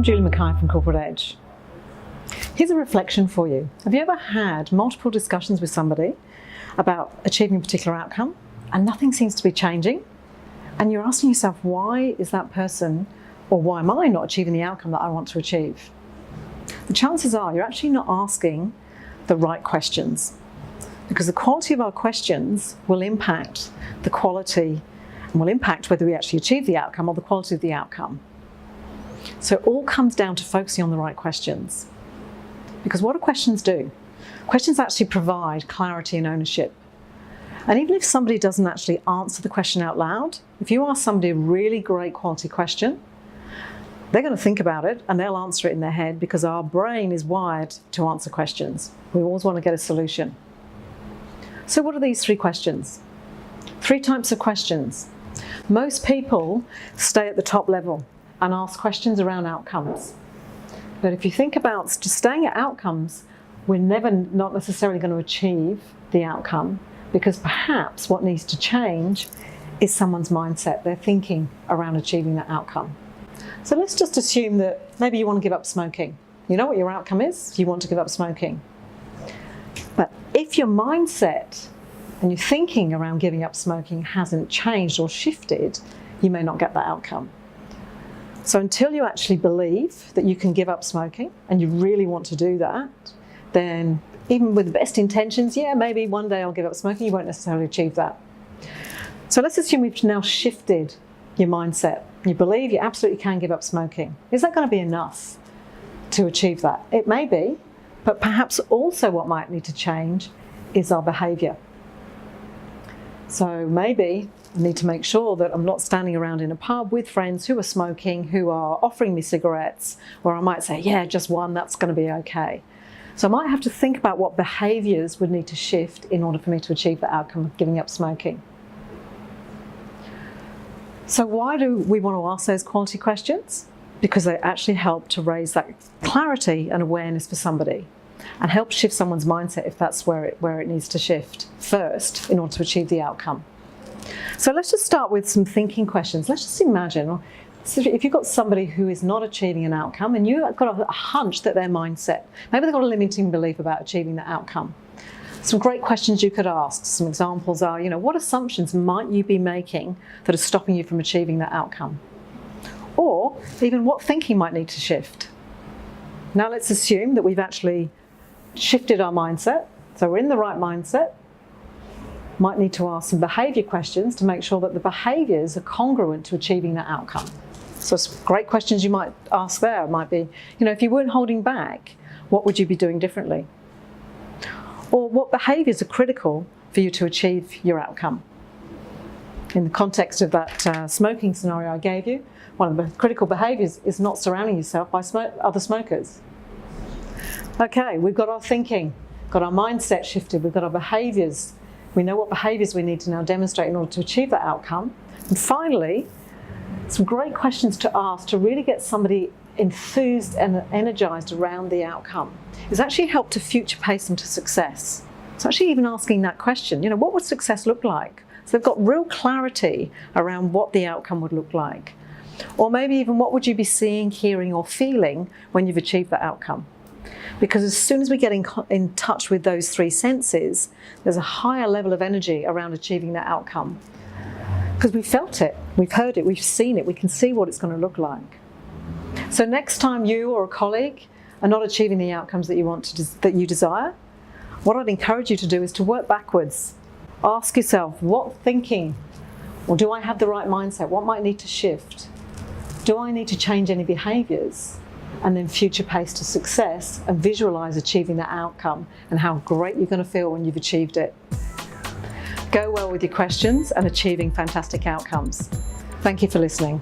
I'm Julie Mackay from Corporate Edge. Here's a reflection for you. Have you ever had multiple discussions with somebody about achieving a particular outcome and nothing seems to be changing? And you're asking yourself, why is that person, or why am I not achieving the outcome that I want to achieve? The chances are you're actually not asking the right questions, because the quality of our questions will impact the quality and will impact whether we actually achieve the outcome or the quality of the outcome. So it all comes down to focusing on the right questions. Because what do questions do? Questions actually provide clarity and ownership. And even if somebody doesn't actually answer the question out loud, if you ask somebody a really great quality question, they're going to think about it and they'll answer it in their head, because our brain is wired to answer questions. We always want to get a solution. So what are these 3 questions? 3 types of questions. Most people stay at the top level and ask questions around outcomes. But if you think about just staying at outcomes, we're not necessarily going to achieve the outcome, because perhaps what needs to change is someone's mindset, their thinking around achieving that outcome. So let's just assume that maybe you want to give up smoking. You know what your outcome is? You want to give up smoking. But if your mindset and your thinking around giving up smoking hasn't changed or shifted, you may not get that outcome. So until you actually believe that you can give up smoking and you really want to do that, then even with the best intentions, yeah, maybe one day I'll give up smoking, you won't necessarily achieve that. So let's assume we've now shifted your mindset. You believe you absolutely can give up smoking. Is that going to be enough to achieve that? It may be, but perhaps also what might need to change is our behaviour. So maybe I need to make sure that I'm not standing around in a pub with friends who are smoking, who are offering me cigarettes, or I might say, yeah, just one, that's going to be okay. So I might have to think about what behaviours would need to shift in order for me to achieve the outcome of giving up smoking. So why do we want to ask those quality questions? Because they actually help to raise that clarity and awareness for somebody and help shift someone's mindset if that's where it needs to shift first in order to achieve the outcome. So let's just start with some thinking questions. Let's just imagine if you've got somebody who is not achieving an outcome and you've got a hunch that their mindset, maybe they've got a limiting belief about achieving that outcome. Some great questions you could ask. Some examples are, what assumptions might you be making that are stopping you from achieving that outcome? Or even what thinking might need to shift? Now let's assume that we've actually shifted our mindset, so we're in the right mindset. Might need to ask some behaviour questions to make sure that the behaviours are congruent to achieving that outcome. So some great questions you might ask there might be, if you weren't holding back, what would you be doing differently? Or what behaviours are critical for you to achieve your outcome? In the context of that smoking scenario I gave you, one of the critical behaviours is not surrounding yourself by other smokers. Okay, we've got our thinking, got our mindset shifted, we've got our behaviours. We know what behaviours we need to now demonstrate in order to achieve that outcome. And finally, some great questions to ask to really get somebody enthused and energised around the outcome is actually help to future pace them to success. So actually even asking that question, what would success look like? So they've got real clarity around what the outcome would look like. Or maybe even what would you be seeing, hearing or feeling when you've achieved that outcome? Because as soon as we get in touch with those 3 senses, there's a higher level of energy around achieving that outcome. Because we've felt it, we've heard it, we've seen it, we can see what it's going to look like. So next time you or a colleague are not achieving the outcomes that you desire, what I'd encourage you to do is to work backwards. Ask yourself, what thinking, or do I have the right mindset? What might need to shift? Do I need to change any behaviours? And then future pace to success and visualise achieving that outcome and how great you're going to feel when you've achieved it. Go well with your questions and achieving fantastic outcomes. Thank you for listening.